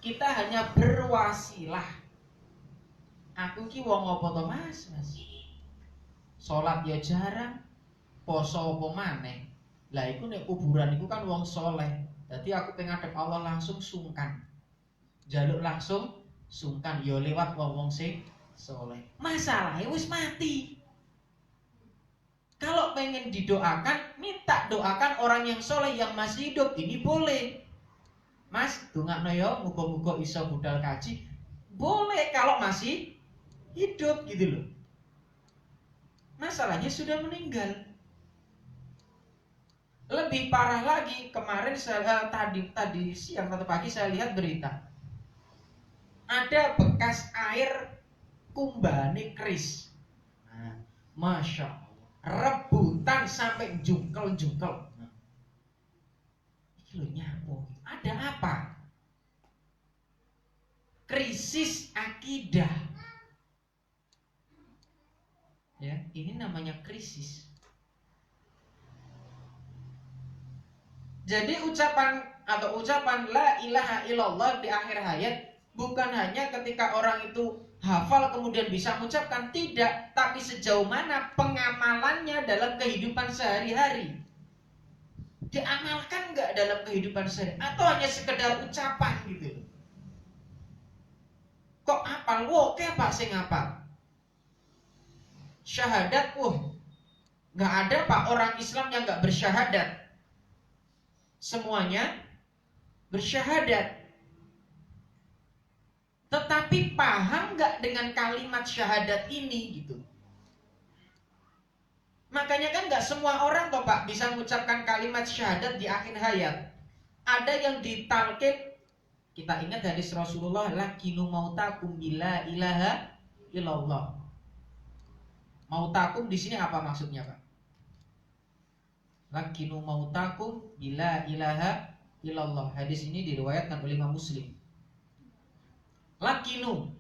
kita hanya berwasilah. Aku ki wong apa to mas? salat ya jarang, poso apa maneh. Lah iku nek kuburan iku kan wong soleh. Dadi aku pengen ngadep Allah langsung sungkan. Jaluk langsung sungkan ya lewat wong sing soleh. Masalahnya wis mati. Kalau pengen didoakan, minta doakan orang yang soleh yang masih hidup. Ini boleh. Mas, dongakno yo muga-muga iso budal kaji. Boleh kalau masih hidup gitu loh. Masalahnya sudah meninggal. Lebih parah lagi, kemarin saya tadi siang atau pagi saya lihat berita. Ada bekas air kumbane keris. Nah, Masya Allah, rebutan sampai jungkel-jungkel. Nah, ini loh nyapo. Ada apa? Krisis akidah. Ya, ini namanya krisis. Jadi ucapan la ilaha illallah di akhir hayat bukan hanya ketika orang itu hafal kemudian bisa mengucapkan, tidak, tapi sejauh mana pengamalannya dalam kehidupan sehari-hari. Diamalkan nggak dalam kehidupan sehari atau hanya sekedar ucapan gitu. Kok apal? Wo, kayak apa sih ngapal? Syahadat, nggak ada pak orang Islam yang nggak bersyahadat. Semuanya bersyahadat. Tetapi paham nggak dengan kalimat syahadat ini gitu. Makanya kan nggak semua orang toh pak bisa mengucapkan kalimat syahadat di akhir hayat. Ada yang ditalkin. Kita ingat hadis Rasulullah, lakinu mautakum bila ilaha illallah. Mautakum di sini apa maksudnya pak? Lakinu mautakum bila ilaha illallah. Hadis ini diriwayatkan oleh Imam Muslim. Lakinu,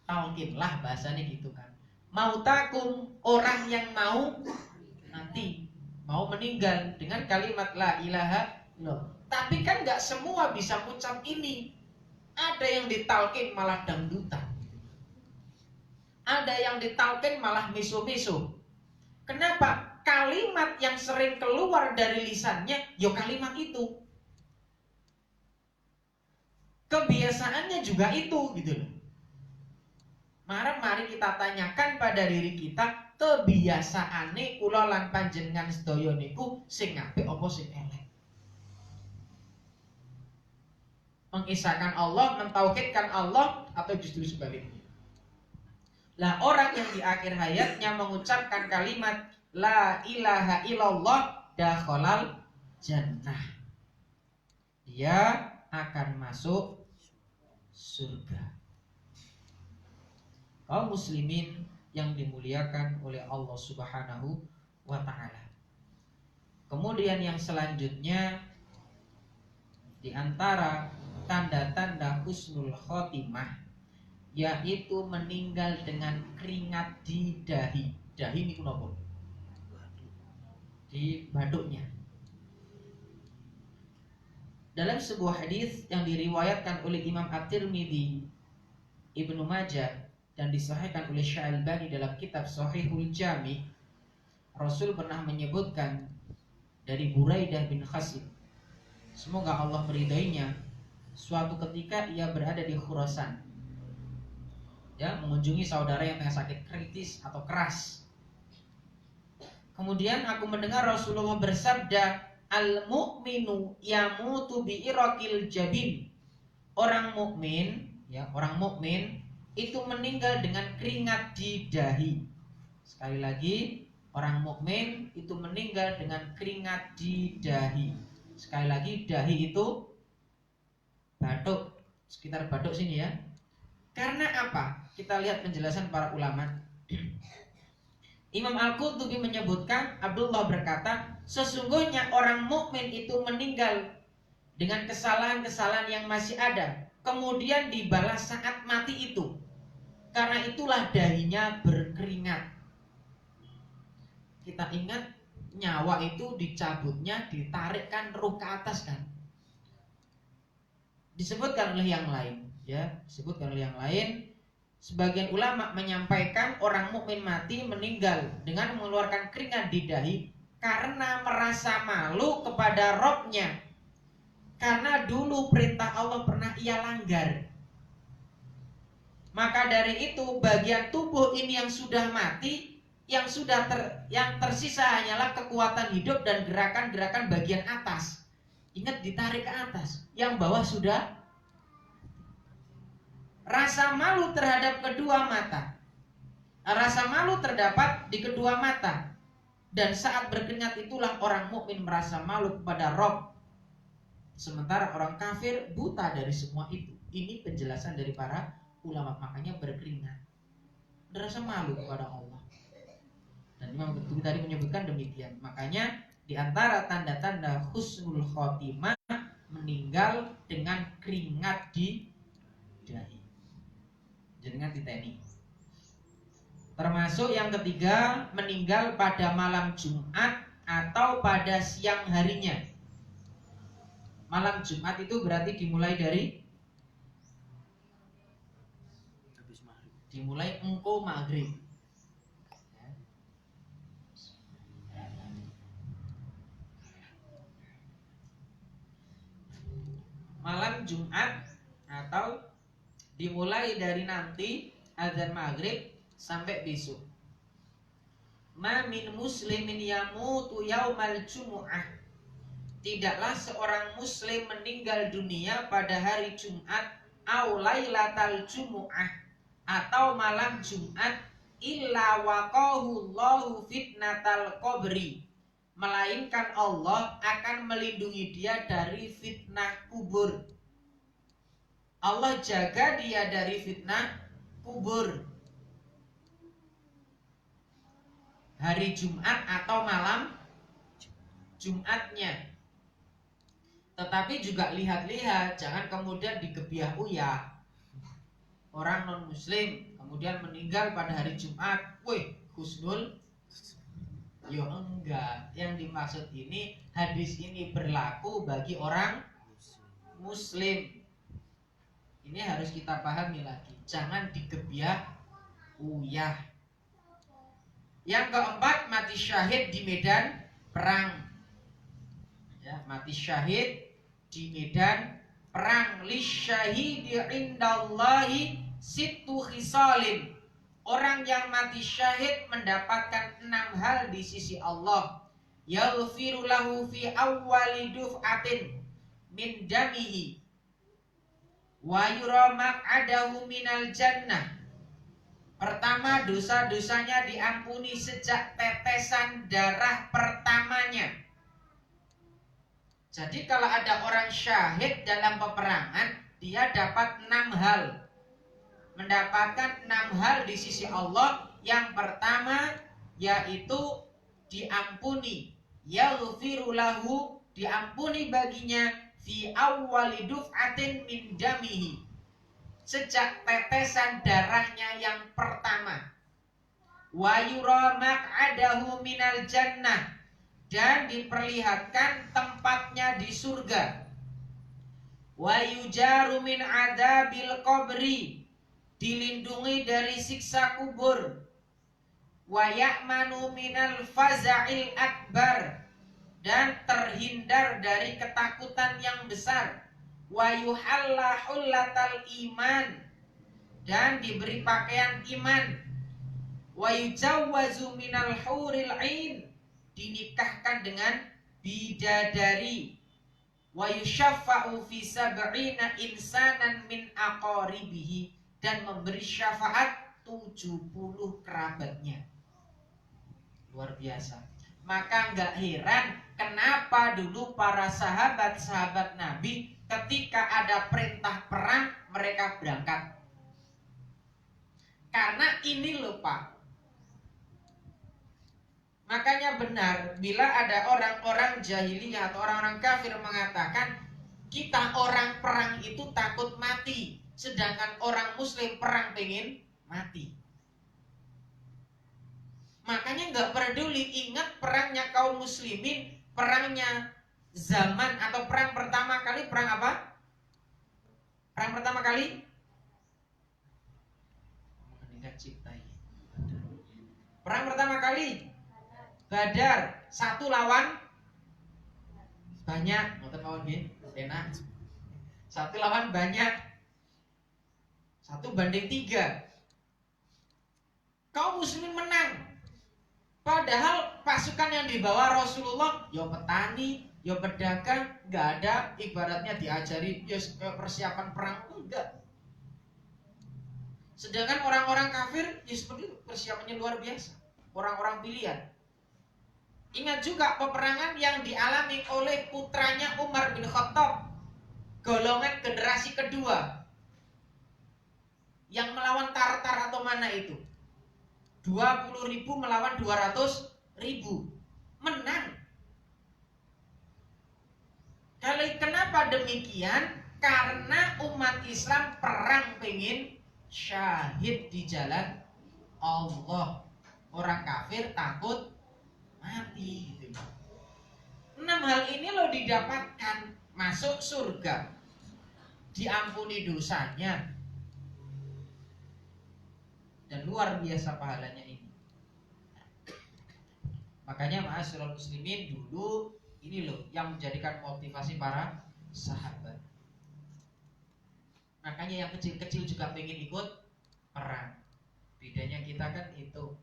talkinlah bahasanya gitu kan. Mautakum, orang yang mau mati, mau meninggal dengan kalimat la ilaha illallah. Tapi kan gak semua bisa mengucap ini. Ada yang ditalkin malah dangdutan. Ada yang ditalkin malah miso-miso. Kenapa? Kalimat yang sering keluar dari lisannya, yo kalimat itu. Kebiasaannya juga itu, gitu loh. Mari kita tanyakan pada diri kita, kebiasaane kula lan panjenengan sedaya niku sing apik apa sing elek? Mengisahkan Allah, mentauhidkan Allah, atau justru sebaliknya? Lah orang yang di akhir hayatnya mengucapkan kalimat la ilaha illallah dakhalal jannah, dia akan masuk surga. Kaum muslimin yang dimuliakan oleh Allah Subhanahu wa ta'ala. Kemudian yang selanjutnya, di antara tanda-tanda husnul khotimah, yaitu meninggal dengan keringat di dahi. Dahi ini kenapa? Di batuknya. Dalam sebuah hadis yang diriwayatkan oleh Imam At-Tirmidzi, Ibnu Majah, dan disahihkan oleh Syalbani dalam kitab Shahihul Jami', Rasul pernah menyebutkan dari Buraidah bin Khasib, semoga Allah meridainya, suatu ketika ia berada di Khurasan, ya, mengunjungi saudara yang tengah sakit kritis atau keras. Kemudian aku mendengar Rasulullah bersabda, al-mu'minu yamutu bi iraqil jabin. Orang mukmin, ya, orang mukmin itu meninggal dengan keringat di dahi. Sekali lagi, orang mukmin itu meninggal dengan keringat di dahi. Sekali lagi, dahi itu batuk, sekitar batuk sini ya. Karena apa? Kita lihat penjelasan para ulama. Imam Al-Qurtubi menyebutkan, Abdullah berkata, sesungguhnya orang mukmin itu meninggal dengan kesalahan-kesalahan yang masih ada, kemudian dibalas saat mati itu. Karena itulah dahinya berkeringat. Kita ingat, nyawa itu dicabutnya, ditarikkan ruh ke atas kan. Disebutkan oleh yang lain, ya, disebutkan oleh yang lain, Sebagian ulama menyampaikan orang mukmin mati meninggal dengan mengeluarkan keringat di dahi karena merasa malu kepada Robnya, karena dulu perintah Allah pernah ia langgar. Maka dari itu bagian tubuh ini yang sudah mati, yang tersisa hanyalah kekuatan hidup dan gerakan-gerakan bagian atas. Ingat, ditarik ke atas, yang bawah sudah. Rasa malu terhadap kedua mata. Rasa malu terdapat di kedua mata. Dan saat berkeringat itulah orang mukmin merasa malu kepada Rob. Sementara orang kafir buta dari semua itu. Ini penjelasan dari para ulama. Makanya berkeringat, merasa malu kepada Allah. Dan Imam Qurtubi tadi menyebutkan demikian. Makanya di antara tanda-tanda husnul khotimah meninggal dengan keringat di dahi. Jangan diteni. Termasuk yang ketiga, meninggal pada malam Jumat atau pada siang harinya. Malam Jumat itu berarti dimulai dari habis maghrib. Dimulai engko maghrib. Malam Jumat atau dimulai dari nanti azan maghrib sampai besok. Ma min muslimin yamutu yaumal jumu'ah. Tidaklah seorang muslim meninggal dunia pada hari Jumat au lailatal jumu'ah atau malam Jumat illa waqahu Allahu fitnatal qabri, melainkan Allah akan melindungi dia dari fitnah kubur. Allah jaga dia dari fitnah kubur. Hari Jumat atau malam Jumatnya. Tetapi juga lihat-lihat, jangan kemudian digebiah uyah. Orang non muslim kemudian meninggal pada hari Jumat, wih husnul. Ya enggak. Yang dimaksud ini, hadis ini berlaku bagi orang muslim. Ini harus kita pahami lagi. Jangan digebiah uyah. Yang keempat, mati syahid di medan perang. Ya, mati syahid di medan perang. Lisyahidi indallahi sittu khisalin. Orang yang mati syahid mendapatkan 6 hal di sisi Allah. Yaghfiru lahu fi awwali duf'atin min damihi wa yura maq'adahu minal jannah. Pertama, dosa-dosanya diampuni sejak tetesan darah pertamanya. Jadi kalau ada orang syahid dalam peperangan, dia dapat 6 hal. Mendapatkan 6 hal di sisi Allah. Yang pertama yaitu diampuni, yaghfiru lahu, diampuni baginya fi awwali duf'atin min damihi, sejak tetesan darahnya yang pertama. Wa yura maq'adahu minal jannah, dan diperlihatkan tempatnya di surga. Wa yujaru min adzabil qabri, dilindungi dari siksa kubur. Wa ya'manu minal faza'il akbar, dan terhindar dari ketakutan yang besar. Wa yuhalla hullatal iman, dan diberi pakaian iman. Wa yujawwazu minal huril ain, dinikahkan dengan bidadari. Wa yushaffa'u fi sab'ina insanan min aqaribihi, dan memberi syafaat 70 kerabatnya. Luar biasa. Maka enggak heran kenapa dulu para sahabat-sahabat Nabi ketika ada perintah perang mereka berangkat. Karena ini loh Pak. Makanya benar bila ada orang-orang jahiliyah atau orang-orang kafir mengatakan kita orang perang itu takut mati, sedangkan orang muslim perang pengen mati. Makanya nggak peduli, ingat perangnya kaum muslimin, perangnya zaman atau perang pertama kali, perang apa? Perang pertama kali pertama kali? Badar. 1 lawan banyak. Ngoten mawon nggih. Enak. 1 lawan banyak. 1 banding 3. Kaum muslimin menang. Padahal pasukan yang dibawa Rasulullah ya petani, ya pedagang, nggak ada ibaratnya diajari ya persiapan perang, enggak. Sedangkan orang-orang kafir ya seperti itu, persiapannya luar biasa. Orang-orang pilihan. Ingat juga peperangan yang dialami oleh putranya Umar bin Khattab, golongan generasi kedua, yang melawan Tartar atau mana itu, 20.000 melawan 200.000, menang. Kenapa demikian? Karena umat Islam perang pengen syahid di jalan Allah. Orang kafir takut mati gitu. 6 hal ini lo didapatkan, masuk surga, diampuni dosanya, dan luar biasa pahalanya ini. Makanya ma'asyiral muslimin, dulu ini loh yang menjadikan motivasi para sahabat. Makanya yang kecil-kecil juga pengen ikut perang. Bedanya kita kan itu.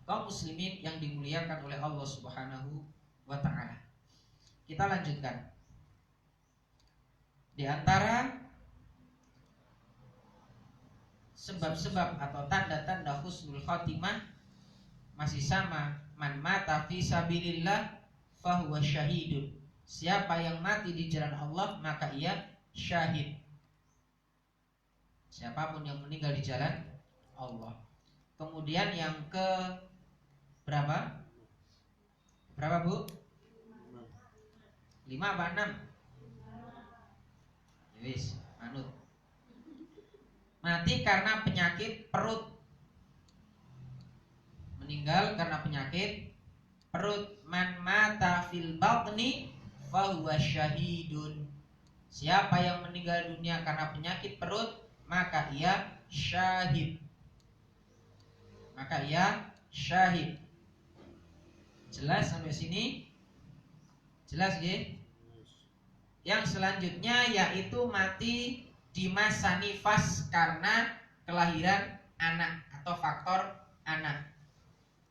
Kaum muslimin yang dimuliakan oleh Allah Subhanahu wa ta'ala. Kita lanjutkan. Di antara sebab-sebab atau tanda-tanda husnul khotimah masih sama, man mata fi sabilillah fahuwa syahidun. Siapa yang mati di jalan Allah maka ia syahid. Siapapun yang meninggal di jalan Allah. Kemudian yang ke berapa? Berapa, Bu? 5 apa 6? Wis, manut. Mati karena penyakit perut. Meninggal karena penyakit perut. Man mata fil batni fahuwa syahidun. Siapa yang meninggal dunia karena penyakit perut maka ia syahid. Maka ia syahid. Jelas sampai sini? Jelas nggih? Yang selanjutnya yaitu mati di masa nifas karena kelahiran anak atau faktor anak.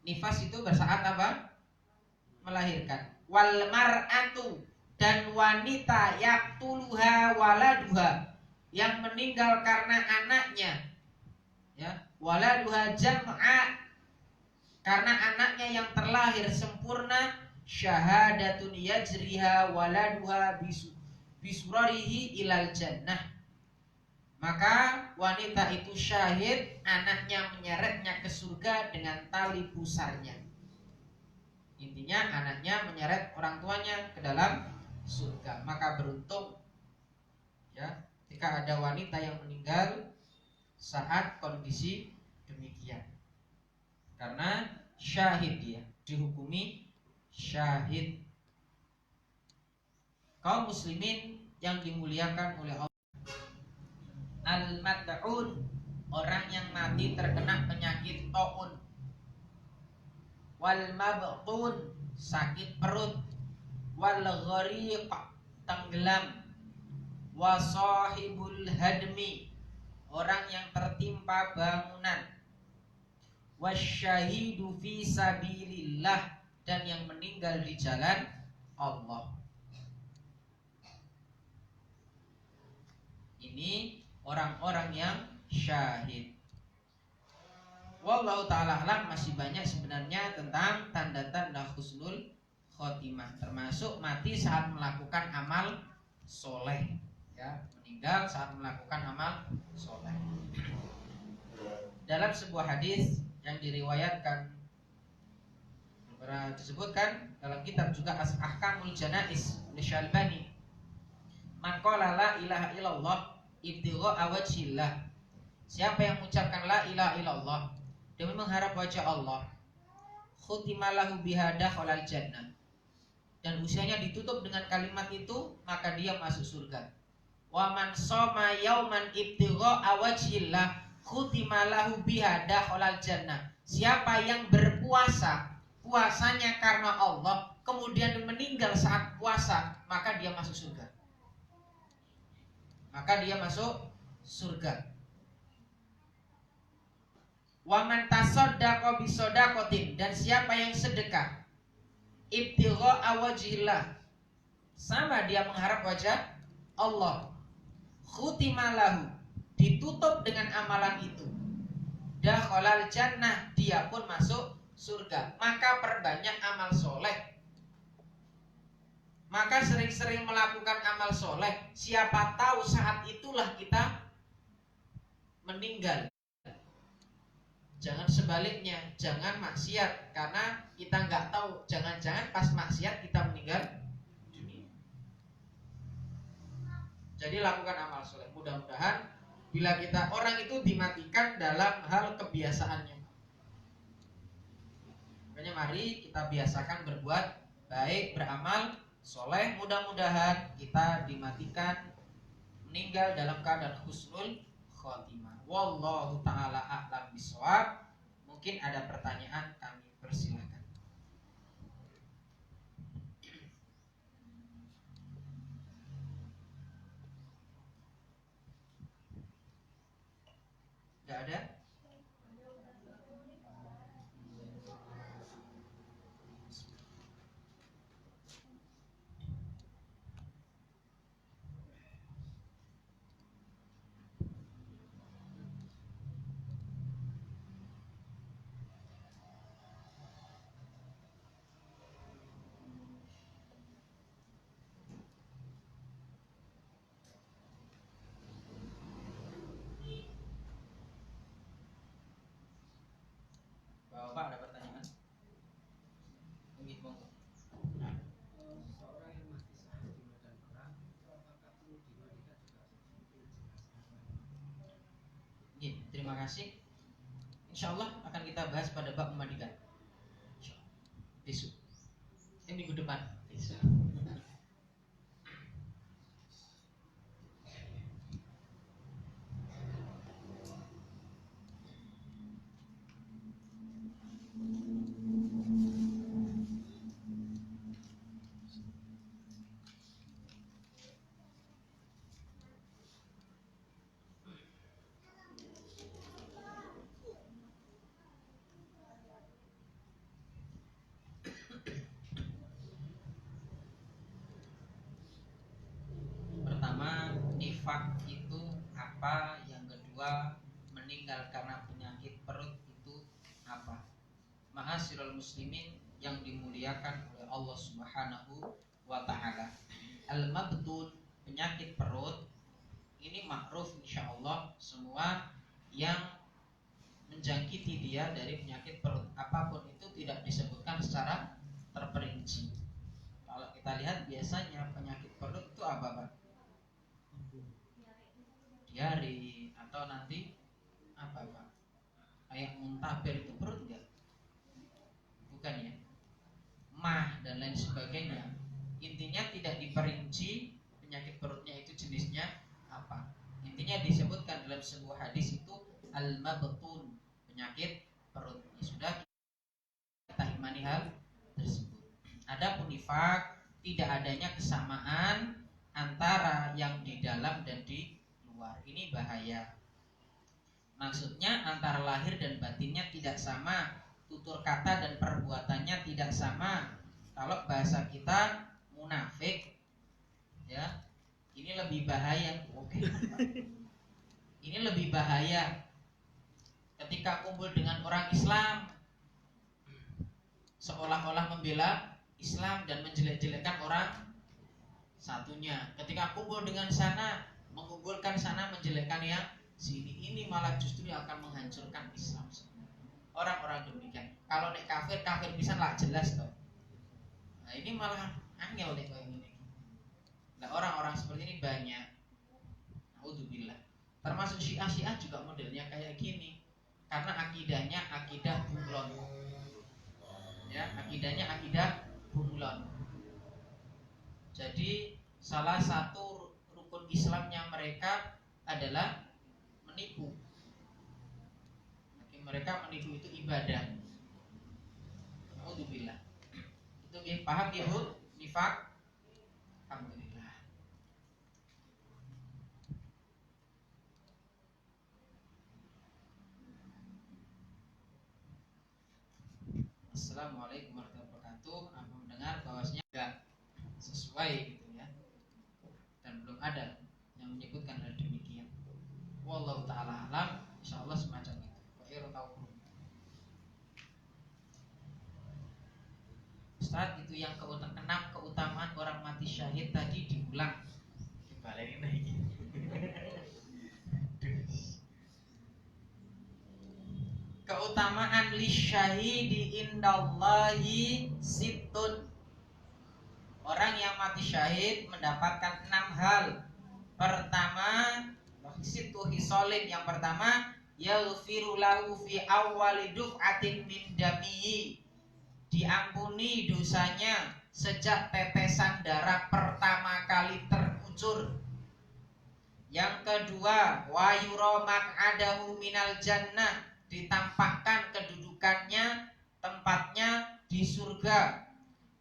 Nifas itu bersaat apa? Melahirkan. Wal mar'atu, dan wanita yaqtuluha waladuha, yang meninggal karena anaknya, ya, waladuha jam'a, karena anaknya yang terlahir sempurna, syahadatun yajriha waladuha bisurarihi ilal jannah. Maka wanita itu syahid, anaknya menyeretnya ke surga dengan tali pusarnya. Intinya anaknya menyeret orang tuanya ke dalam surga. Maka beruntung ya ketika ada wanita yang meninggal saat kondisi demikian. Karena syahid, dia dihukumi syahid. Kaum muslimin yang dimuliakan oleh Allah, al-mad'un, orang yang mati terkena penyakit taun. Wal mabtun, sakit perut. Wal ghariq, tenggelam. Wa sahibul hadmi, orang yang tertimpa bangunan. Wasyahidu fi sabilillah, dan yang meninggal di jalan Allah. Ini orang-orang yang syahid. Wallahu ta'ala alam, masih banyak sebenarnya tentang tanda-tanda husnul khotimah, termasuk mati saat melakukan amal soleh, ya, meninggal saat melakukan amal soleh. Dalam sebuah hadis yang diriwayatkan, disebutkan dalam kitab juga Ahkamul Janais oleh Syalbani, man qala la ilaha illallah ibtigha'a wajhillah, siapa yang mengucapkan la ilaha illallah demi mengharap wajah Allah, khutimalahu bihada khalal jannah, dan usianya ditutup dengan kalimat itu, maka dia masuk surga. Wa man shoma yauman ibtigha'a wajhillah, khutimalahu biha dakhalal jannah. Siapa yang berpuasa, puasanya karena Allah, kemudian meninggal saat puasa, maka dia masuk surga. Maka dia masuk surga. Wa man tasaddaqa bi shadaqatin, dan siapa yang sedekah ibtigha'a wajhillah, sama dia mengharap wajah Allah, khutimalahu, ditutup dengan amalan itu, dakhalal jannah, dia pun masuk surga. Maka perbanyak amal soleh. Maka sering-sering melakukan amal soleh. Siapa tahu saat itulah kita meninggal. Jangan sebaliknya, jangan maksiat, karena kita nggak tahu, jangan-jangan pas maksiat kita meninggal dunia. Jadi lakukan amal soleh. Mudah-mudahan bila kita, orang itu dimatikan dalam hal kebiasaannya. Makanya mari kita biasakan berbuat baik, beramal soleh. Mudah-mudahan kita dimatikan meninggal dalam keadaan husnul khotimah. Wallahu ta'ala a'lam bishawab. Mungkin ada pertanyaan, kami persilahkan. Tidak ada? Bapak ada pertanyaan? Mungkin monggo. Nah. Seorang yang mati saat di medan perang, apakah perlu dimandikan juga seperti Iya, terima kasih. Insya Allah akan kita bahas pada bab memandikan. Besok. Minggu depan. Besok. Pertama, nifak itu apa? Yang kedua, meninggal karena penyakit perut itu apa? Ma'asyiral muslimin yang dimuliakan oleh Allah Subhanahu wa taala. Al-mabtun, penyakit perut, ini makruf insyaallah semua yang menjangkiti dia dari penyakit perut. Apapun itu tidak disebutkan secara terperinci. Kalau kita lihat biasanya penyakit perut itu apa, Pak? Diare atau nanti apa, Pak? Kayak muntaber itu perut enggak? Bukan ya? Mah dan lain sebagainya. Intinya tidak diperinci penyakit perutnya itu jenisnya apa. Intinya disebutkan dalam sebuah hadis itu al-mabtun, penyakit perut. Ya sudah, kita imani hal tersebut. Adapun nifak, tidak adanya kesamaan antara yang di dalam dan di luar. Ini bahaya. Maksudnya antara lahir dan batinnya tidak sama, tutur kata dan perbuatannya tidak sama. Kalau bahasa kita munafik, ya, ini lebih bahaya. Oke. Ini lebih bahaya ketika kumpul dengan orang Islam, seolah-olah membela Islam dan menjelek-jelekan orang satunya. Ketika kumpul dengan sana, mengunggulkan sana, menjelekkan yang sini. Ini malah justru akan menghancurkan Islam. Orang-orang demikian. Kalau nek kafir bisa lah jelas toh. Nah ini malah angel nek kayak gini. Nah orang-orang seperti ini banyak. Naudzubillah. Termasuk Syiah juga modelnya kayak gini. Karena akidahnya akidah bunglon. Ya, akidahnya akidah bunglon. Jadi salah satu rukun Islamnya mereka adalah menipu. mereka menipu itu ibadah. Alhamdulillah. Itu paham ya Bu? Nifak. Alhamdulillah. Assalamualaikum warahmatullahi wabarakatuh. Aku mendengar bahwasanya enggak sesuai gitu ya, dan belum ada yang menyebutkan hal demikian. Wallahu taala alam. Insyaallah semacam itu. Khairu taufiq. Ustaz, itu yang keenam keutamaan orang mati syahid tadi diulang. Dibalerin lagi. Keutamaan lisyahidi indallahi sittun. Orang yang mati syahid mendapatkan 6 hal. Pertama, situ hisolin. Yang pertama, yaghfiru lahu fi awwali duf'atin min damihi. Diampuni dosanya sejak tetesan darah pertama kali terkucur. Yang kedua, wa yura maq'adahu minal jannah. Ditampakkan kedudukannya, tempatnya di surga.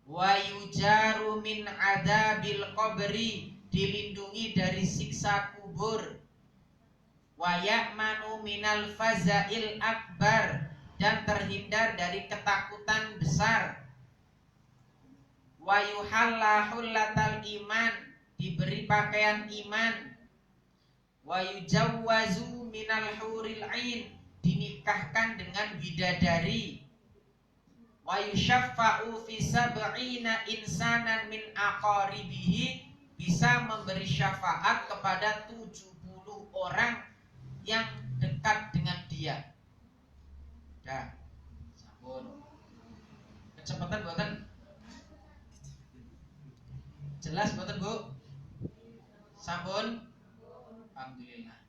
Wa yujaru min adabil qabri. Dilindungi dari siksa kubur. Wa ya'manu minal fazail akbar. Dan terhindar dari ketakutan besar. Wa yuhalla hullatal iman. Diberi pakaian iman. Wa yujawwazu minal huril ain. Dinikahkan dengan bidadari. Wa yushaffa'u fi sab'ina insanan min aqaribihi. Bisa memberi syafaat kepada 70 orang yang dekat dengan dia. Dah, sampun. Kecepatan buatan. Jelas buatan Bu? Sampun. Alhamdulillah.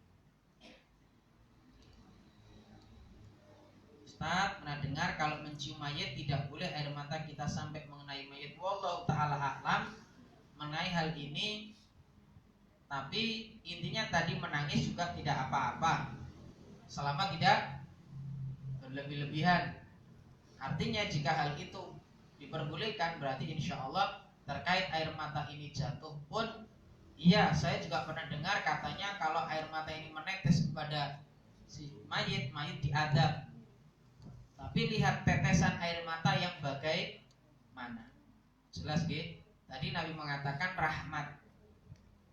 Ustaz, pernah dengar kalau mencium mayat tidak boleh air mata kita sampai mengenai mayat. Wallahu ta'ala a'lam mengenai hal ini. Tapi intinya tadi menangis juga tidak apa-apa, selama tidak berlebih-lebihan. Artinya jika hal itu diperbolehkan, berarti insya Allah terkait air mata ini jatuh pun, iya, saya juga pernah dengar katanya kalau air mata ini menetes kepada si mayit diadab. Tapi lihat tetesan air mata yang bagaimana. Jelas gitu. Tadi Nabi mengatakan rahmat.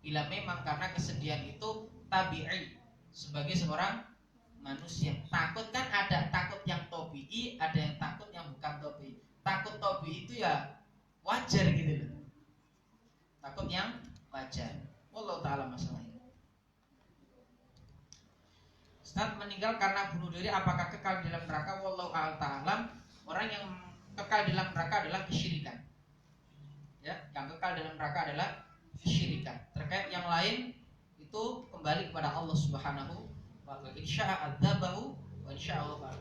Bila memang karena kesedihan itu tabi'i, sebagai seorang manusia. Takut kan ada takut yang tabi'i, ada yang takut yang bukan tabi'i. Takut tabi'i itu ya wajar gitu loh. Takut yang wajar. Wallahu ta'ala masalah ini. Ustaz, meninggal karena bunuh diri apakah kekal di dalam neraka? Wallahu ta'ala. Orang yang kekal di dalam neraka adalah kesyirikan. Ya, yang kekal dalam neraka adalah kesyirikan. Terkait yang lain itu kembali kepada Allah Subhanahu wa ta'ala. Insya'a adzabahu wa insya'a Allah.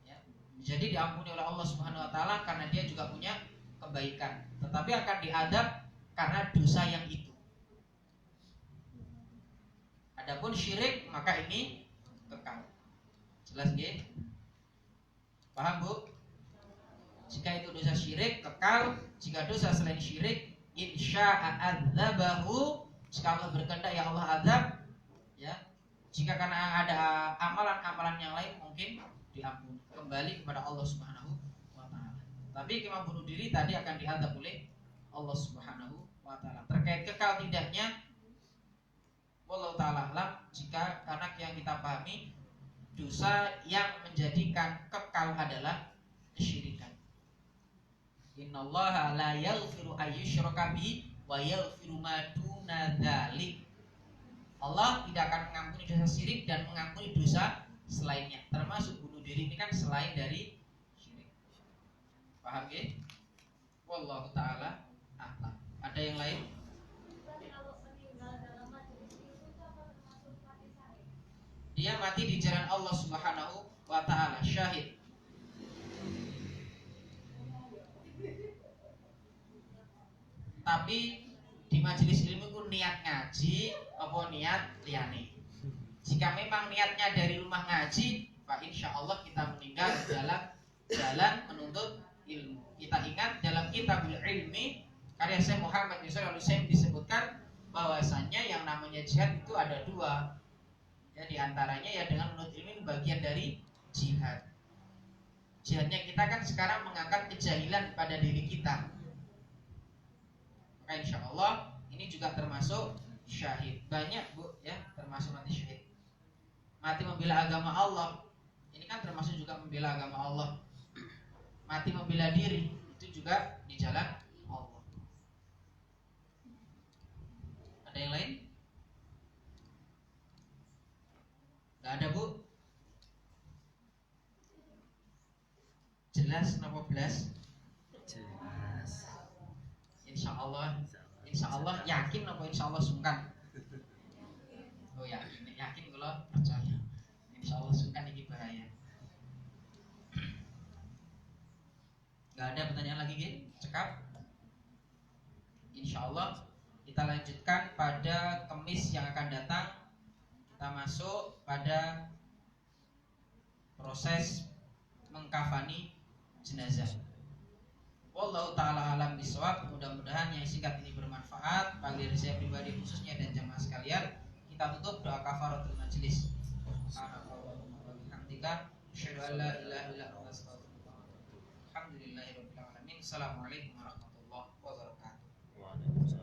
Ya, jadi diampuni oleh Allah Subhanahu wa ta'ala karena dia juga punya kebaikan. Tetapi akan diadab karena dosa yang itu. Adapun syirik maka ini kekal. Jelas nggih? Paham Bu? Jika itu dosa syirik kekal, jika dosa selain syirik insya'a adzabahu, jika Allah berkehendak ya Allah azab, ya. Jika karena ada amalan-amalan yang lain mungkin diampuni, kembali kepada Allah Subhanahu wa ta'ala. Tapi kemah bunuh diri tadi akan diazab oleh Allah Subhanahu wa ta'ala. Terkait kekal tidaknya, wallahu ta'ala alam, jika karena yang kita pahami dosa yang menjadikan kekal adalah kesyirikan. Innallaha la yaghfiru ayyushraka bihi wa yaghfiru ma duna dzalik. Allah tidak akan mengampuni dosa syirik dan mengampuni dosa selainnya. Termasuk bunuh diri ini kan selain dari syirik. Paham ya? Wallahu ta'ala a'lam. Ada yang lain? Dia mati di jalan Allah Subhanahu wa ta'ala, syahid. Tapi di majelis ilmu itu niat ngaji apa niat liyane. Jika memang niatnya dari rumah ngaji, Pak insya Allah kita meninggal dalam jalan menuntut ilmu. Kita ingat dalam kitabul ilmi karya Syekh Muhammad bin Shalih Al-Utsaimin disebutkan bahwasannya yang namanya jihad itu ada dua. Ya, di antaranya ya dengan menuntut ilmu ini bagian dari jihad. Jihadnya kita kan sekarang mengangkat kejahilan pada diri kita. Maka insya Allah ini juga termasuk syahid. Banyak bu ya termasuk mati syahid. Mati membela agama Allah. Ini kan termasuk juga membela agama Allah. Mati membela diri itu juga di jalan Allah. Ada yang lain? Gak ada bu? Jelas kenapa belas? Jelas. Insya Allah yakin apa insya Allah sungkan? Oh yakin kalau percaya. Insya Allah sungkan ini bahaya. Gak ada pertanyaan lagi Gin? Cekap. Insya Allah kita lanjutkan pada Kemis yang akan datang. Kita masuk pada proses mengkafani jenazah. Wallahu ta'ala alam bisawab. Mudah-mudahan yang singkat ini bermanfaat bagi diri saya pribadi khususnya dan jamaah sekalian. Kita tutup doa kafaratul majelis. Alhamdulillah, asyhadu an la ilaha illa anta astaghfiruka wa atubu ilaik. Alhamdulillahirabbil alamin. Assalamualaikum warahmatullahi wabarakatuh. Waalaikumsalam.